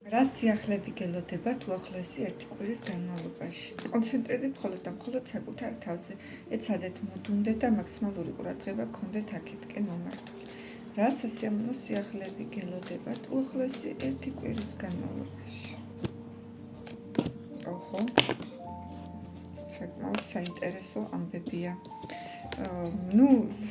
რა სიახლეები გელოდებათ უახლოესი ერთი კვირის განმავლობაში? კონცენტრირდით მხოლოდ და მხოლოდ საკუთარ თავზე. ეცადეთ მოდუნდეთ და მაქსიმალური ყურადღება გქონდეთ აქეთკენ მომართული. რა სასიამოვნო სიახლეები გელოდებათ უახლოესი ერთი კვირის განმავლობაში? ოჰო, საკმაოდ საინტერესო ამბებია.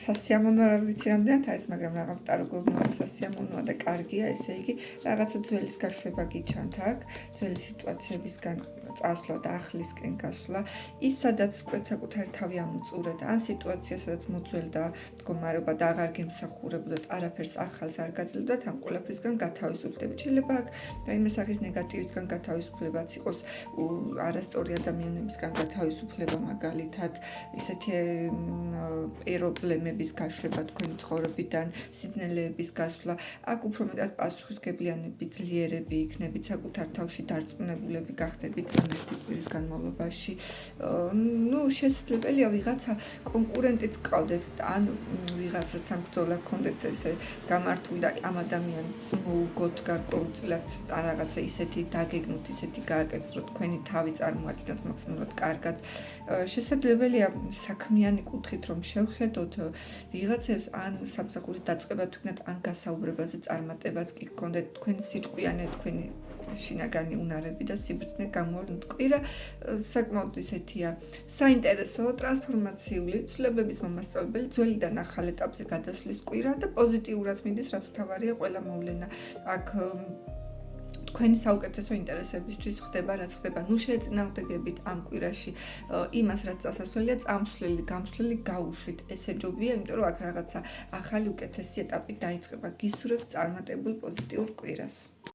სასიამოვნო არ ვიცი რამდენად არის, მაგრამ რაღაც ტარგობრივად სასიამოვნოა და კარგია, ესე იგი, რაღაცა ძველის გაშვება გიჩანთ აქ, ძველი სიტუაციებისგან წასვლა და ახლისკენ გასვლა, ის სადაც უკვე საკუთარი თავი ამოწურეთ, ან სიტუაცია, სადაც მოძველდა მდგომარეობა და აღარ გემსახურებოდათ, არაფერს ახალს არ გაძლევდათ, ამ ყველაფრისგან გათავისუფლდებით. შეიძლება აქ რაიმე სახის ნეგატივისგან გათავისუფლებაც იყოს, არასწორი ადამიანებისგან გათავისუფლება, მაგალითად, ისეთი პრობლემების გაშვება თქვენი ცხოვრებიდან, სიძნელეების გასვლა, აქ უფრო მეტად პასუხისმგებლიანები, ძლიერები იქნებით, საკუთარ თავში დარწმუნებულები გახდებით ერთი კვირის განმავლობაში. შესაძლებელია ვიღაცა კონკურენტიც გყავდეთ, ან ვიღაცასთან ბრძოლა გქონდეთ ესე გამართული და ამ ადამიანს მოუგოთ გარკვეულწილად ან რაღაცა ისეთი დაგეგმოთ, ისეთი გააკეთოთ, რომ თქვენი თავი წარმოაჩინოთ მაქსიმალურად კარგად. შესაძლებელია საქმიანი კუთხით რომ შევხედოთ ვიღაცებს ან სამსახურის დაწყება თქვენად ან გასაუბრებაზე წარმატებაც კი გქონდეთ, თქვენი სიჭკვიანე, თქვენი შინაგანი უნარები და სიბრძნე გამოვლინდ. კვირა საკმაოდ ისეთია საინტერესო, ტრანსფორმაციული, ცვლილებების მომასწავლებელი, ძველიდან ახალ ეტაპზე გადასვლის კვირა და პოზიტიურად მიდის, რაც მთავარია ყველა მოვლენა. აქ თქვენი საუკეთესო ინტერესებისთვის ხდება, რაც ხდება. შეეწინააღმდეგებით ამ კვირაში იმას, რაც წასასვლელია, წამსვლელი, გამსვლელი გაუშვით. ესე ჯობია, იმიტომ რომ აქ რაღაცა ახალი უკეთესი ეტაპი დაიწყება. გისურვებთ წარმატებულ პოზიტიურ კვირას.